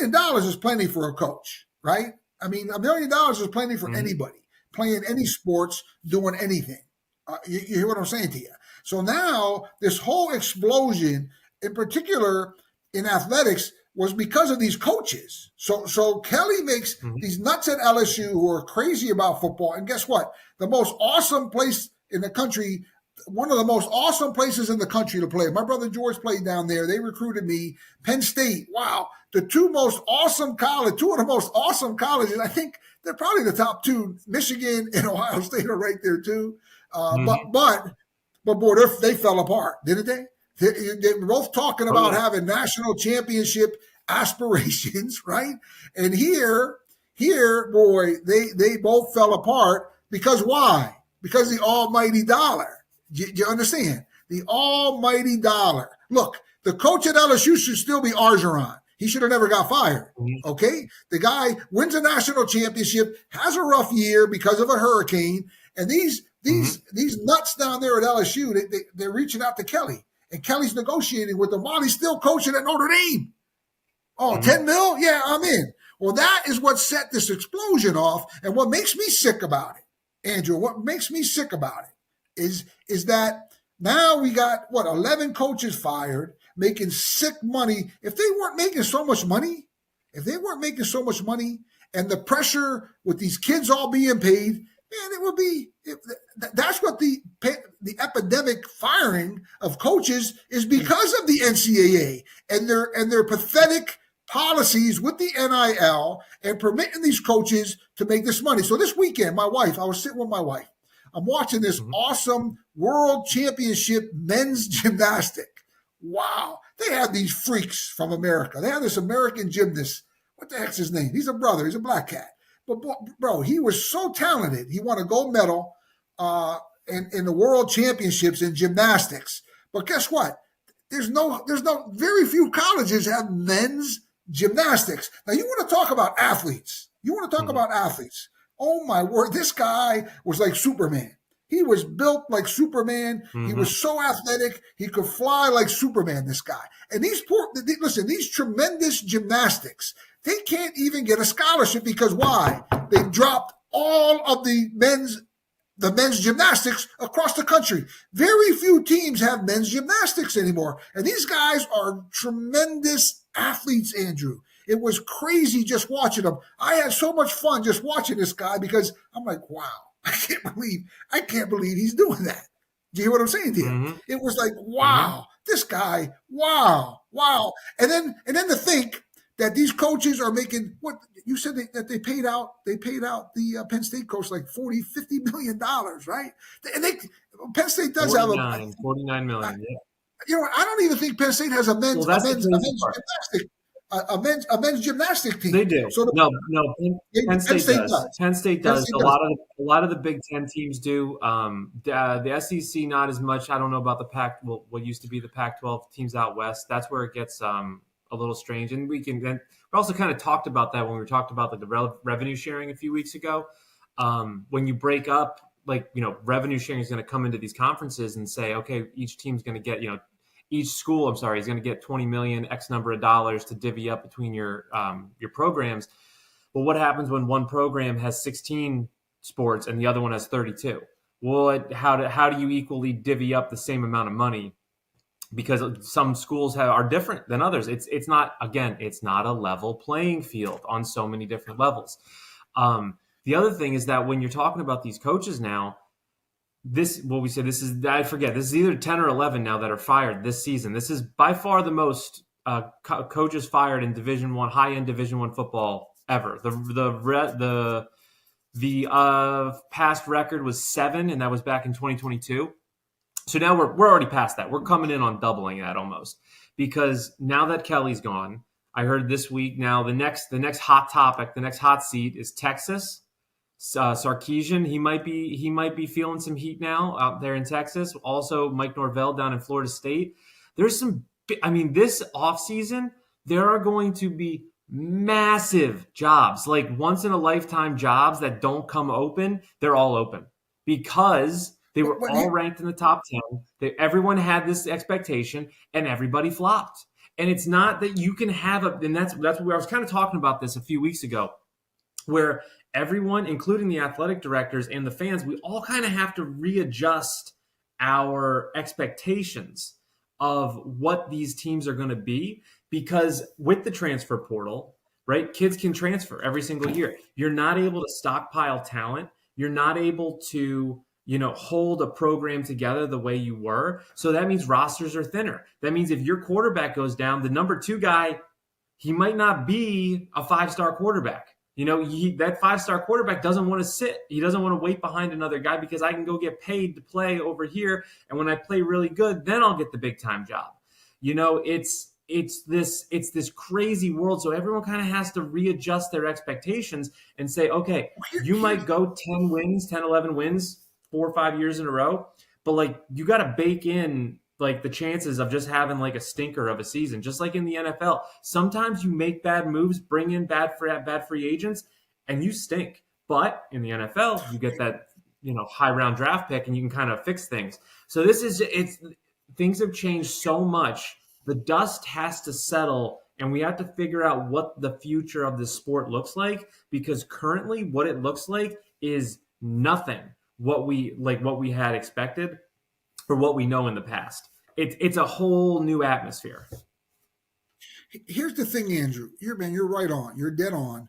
$1 million is plenty for a coach, right? I mean, $1 million is plenty for anybody playing any sports, doing anything. You hear what I'm saying to you? So now this whole explosion, in particular in athletics, was because of these coaches. So Kelly makes these nuts at LSU who are crazy about football. And guess what? The most awesome place in the country, one of the most awesome places in the country to play. My brother George played down there. They recruited me. Penn State. Wow. The two of the most awesome colleges. I think they're probably the top two. Michigan and Ohio State are right there too. But boy, they fell apart, didn't they? They were both talking about having national championship aspirations, right? And here, boy, they both fell apart because why? Because the almighty dollar. You understand? The almighty dollar. Look, the coach at LSU should still be Argeron. He should have never got fired. Okay? The guy wins a national championship, has a rough year because of a hurricane, and these nuts down there at LSU, they're reaching out to Kelly. And Kelly's negotiating with them while he's still coaching at Notre Dame. Oh, 10 mil? Yeah, I'm in. Well, that is what set this explosion off. And what makes me sick about it, Andrew, what makes me sick about it is that now we got, 11 coaches fired, making sick money. If they weren't making so much money, and the pressure with these kids all being paid, man, it would be that's what the epidemic firing of coaches is because of the NCAA and their pathetic policies with the NIL and permitting these coaches to make this money. So this weekend, I was sitting with my wife. I'm watching this awesome world championship men's gymnastic. Wow. They have these freaks from America. They have this American gymnast. What the heck's his name? He's a brother. He's a black cat. But, bro, he was so talented. He won a gold medal in the world championships in gymnastics. But guess what? There's very few colleges have men's gymnastics. Now, you want to talk about athletes. Oh, my word. This guy was like Superman. He was built like Superman. He was so athletic. He could fly like Superman, this guy. And these tremendous gymnastics, they can't even get a scholarship because why? They dropped all of the men's gymnastics across the country. Very few teams have men's gymnastics anymore. And these guys are tremendous athletes, Andrew. It was crazy just watching them. I had so much fun just watching this guy because I'm like, wow, I can't believe he's doing that. Do you hear what I'm saying to you? It was like, wow, this guy, wow. And then to think that these coaches are making what you said that they paid out the Penn State coach like $40-50 million, right? And Penn State does 49 million. Yeah. You know, I don't even think Penn State has a men's gymnastic team. They do. So Penn State does. Penn State does. A lot of the Big Ten teams do. The SEC not as much. I don't know about the Pac. Well, what used to be the Pac-12 teams out west. That's where it gets a little strange. And we also kind of talked about that when we talked about the revenue sharing a few weeks ago. When you break up, revenue sharing is going to come into these conferences and say, okay, each team's going to get, each school, is going to get 20 million, X number of dollars to divvy up between your programs. But what happens when one program has 16 sports and the other one has 32? Well, how do you equally divvy up the same amount of money? Because some schools are different than others. It's not a level playing field on so many different levels. The other thing is that when you're talking about these coaches now, this is either 10 or 11 now that are fired this season. This is by far the most coaches fired in Division I, high-end Division I football ever. The past record was 7, and that was back in 2022. So now we're already past that. We're coming in on doubling that almost, because now that Kelly's gone, I heard this week now the next hot topic, the next hot seat is Texas. Sarkisian, he might be feeling some heat now out there in Texas. Also, Mike Norvell down in Florida State. There's this offseason, there are going to be massive jobs, like once in a lifetime jobs that don't come open. They're all open because they were all ranked in the top 10. Everyone had this expectation and everybody flopped. And it's not that you can have and that's where I was kind of talking about this a few weeks ago, where everyone, including the athletic directors and the fans, we all kind of have to readjust our expectations of what these teams are going to be, because with the transfer portal, right, kids can transfer every single year. You're not able to stockpile talent. You're not able to, hold a program together the way you were. So that means rosters are thinner. That means if your quarterback goes down, the number 2 guy, he might not be a 5-star quarterback. That 5-star quarterback doesn't want to sit. He doesn't want to wait behind another guy, because I can go get paid to play over here. And when I play really good, then I'll get the big time job. It's this crazy world. So everyone kind of has to readjust their expectations and say, okay, you might go 10 wins, 10, 11 wins, 4 or 5 years in a row, but like, you got to bake in like the chances of just having like a stinker of a season, just like in the NFL. Sometimes you make bad moves, bring in bad free agents, and you stink. But in the NFL, you get that, high round draft pick, and you can kind of fix things. So things have changed so much. The dust has to settle, and we have to figure out what the future of this sport looks like, because currently what it looks like is nothing what we had expected for what we know in the past. It's a whole new atmosphere. Here's the thing, Andrew. You're right on. You're dead on.